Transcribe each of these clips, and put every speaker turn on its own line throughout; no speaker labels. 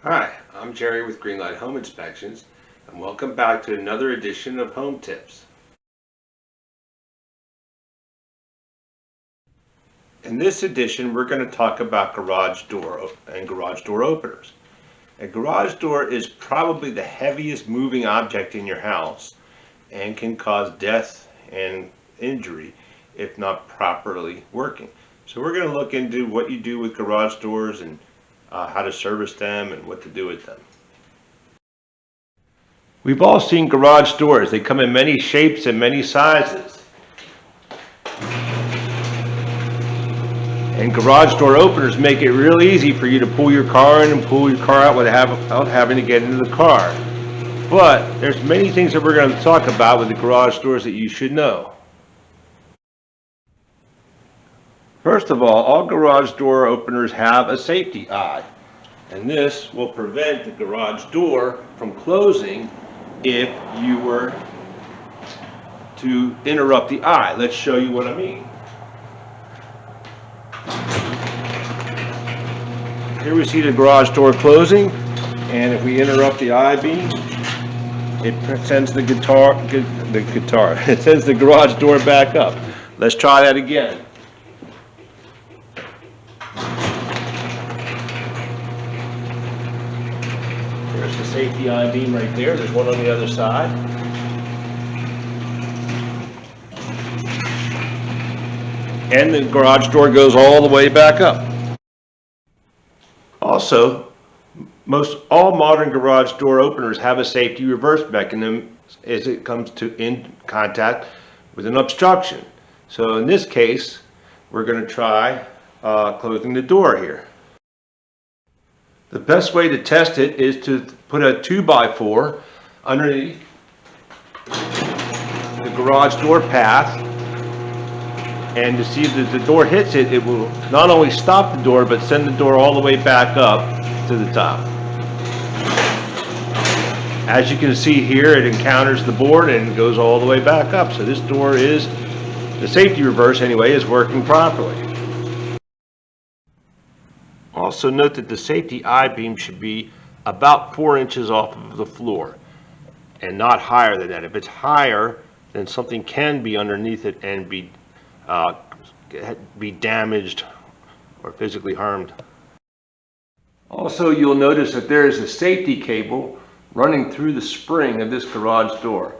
Hi, I'm Jerry with Greenlight Home Inspections, and welcome back to another edition of Home Tips. In this edition, we're going to talk about garage door and garage door openers. A garage door is probably the heaviest moving object in your house and can cause death and injury if not properly working. So we're going to look into what you do with garage doors and how to service them and what to do with them. We've all seen garage doors. They come in many shapes and many sizes. And garage door openers make it real easy for you to pull your car in and pull your car out without having to get into the car. But there's many things that we're going to talk about with the garage doors that you should know. First of all garage door openers have a safety eye. And this will prevent the garage door from closing if you were to interrupt the eye. Let's show you what I mean. Here we see the garage door closing, and if we interrupt the eye beam, it sends the it sends the garage door back up. Let's try that again. There's the safety eye beam right there. There's one on the other side. And the garage door goes all the way back up. Also, most all modern garage door openers have a safety reverse mechanism as it comes to in contact with an obstruction. So in this case, we're going to try closing the door here. The best way to test it is to put a 2x4 underneath the garage door path, and to see if the door hits it, it will not only stop the door but send the door all the way back up to the top. As you can see here, it encounters the board and goes all the way back up. So this door is, the safety reverse anyway, is working properly. Also note that the safety I-beam should be about 4 inches off of the floor and not higher than that. If it's higher, then something can be underneath it and be damaged or physically harmed. Also, you'll notice that there is a safety cable running through the spring of this garage door.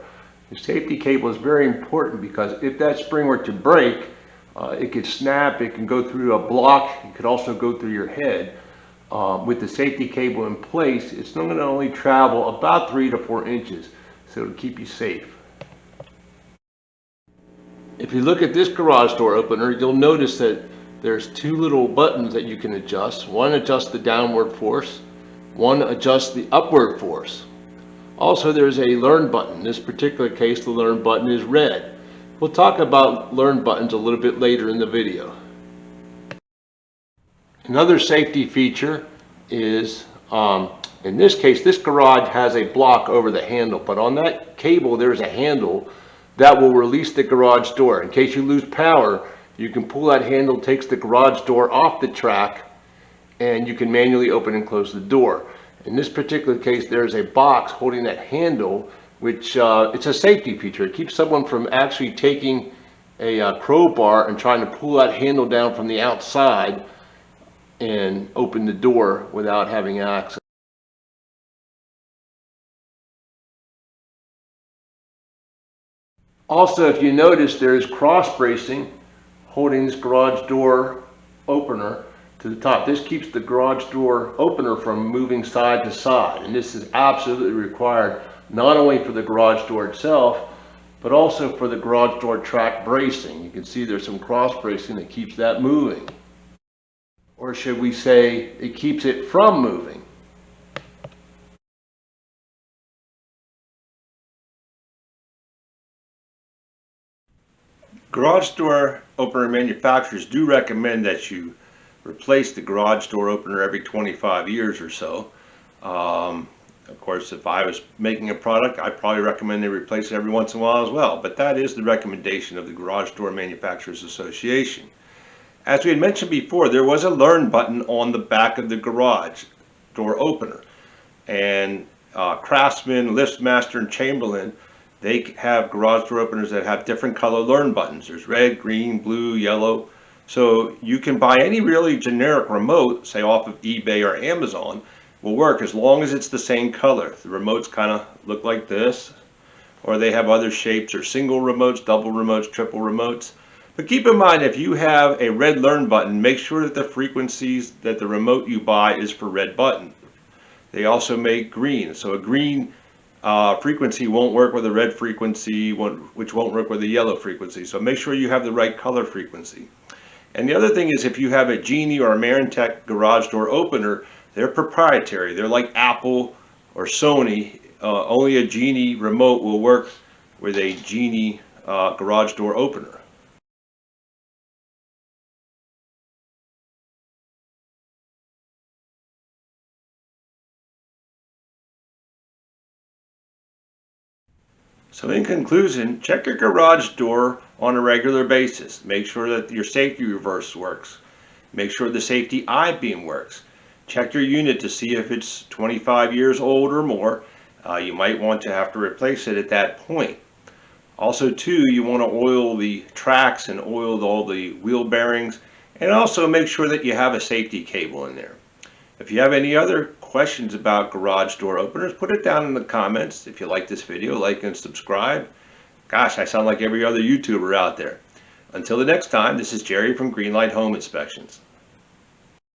The safety cable is very important because if that spring were to break, it could snap, it can go through a block, it could also go through your head. With the safety cable in place, it's going to only travel about 3 to 4 inches, so it'll keep you safe. If you look at this garage door opener, you'll notice that there's 2 little buttons that you can adjust. One adjusts the downward force, one adjusts the upward force. Also, there's a learn button. In this particular case, the learn button is red. We'll talk about learn buttons a little bit later in the video. Another safety feature is, in this case, this garage has a block over the handle, but on that cable there's a handle that will release the garage door. In case you lose power, you can pull that handle, takes the garage door off the track, and you can manually open and close the door. In this particular case, there's a box holding that handle, which it's a safety feature. It keeps someone from actually taking a crowbar and trying to pull that handle down from the outside and open the door without having access. Also, if you notice, there's cross bracing holding this garage door opener to the top. This keeps the garage door opener from moving side to side, and this is absolutely required not only for the garage door itself, but also for the garage door track bracing. You can see there's some cross bracing that keeps that moving. Or should we say, it keeps it from moving. Garage door opener manufacturers do recommend that you replace the garage door opener every 25 years or so. Of course, if I was making a product, I'd probably recommend they replace it every once in a while as well, but that is the recommendation of the Garage Door Manufacturers Association. As we had mentioned before, there was a learn button on the back of the garage door opener. and Craftsman, LiftMaster, and Chamberlain, they have garage door openers that have different color learn buttons. There's red, green, blue, yellow. So you can buy any really generic remote, say off of eBay or Amazon, will work as long as it's the same color. The remotes kind of look like this, or they have other shapes, or single remotes, double remotes, triple remotes. But keep in mind, if you have a red learn button, make sure that the frequencies that the remote you buy is for red button. They also make green, so a green frequency won't work with a red frequency, which won't work with a yellow frequency. So make sure you have the right color frequency. And the other thing is, if you have a Genie or a Marantec garage door opener, they're proprietary. They're like Apple or Sony. Only a Genie remote will work with a Genie garage door opener. So in conclusion, check your garage door on a regular basis. Make sure that your safety reverse works. Make sure the safety I-beam works. Check your unit to see if it's 25 years old or more. You might want to have to replace it at that point. Also too, you want to oil the tracks and oil all the wheel bearings, and also make sure that you have a safety cable in there. If you have any other questions about garage door openers, put it down in the comments. If you like this video, like and subscribe. Gosh, I sound like every other YouTuber out there. Until the next time, this is Jerry from Greenlight Home Inspections.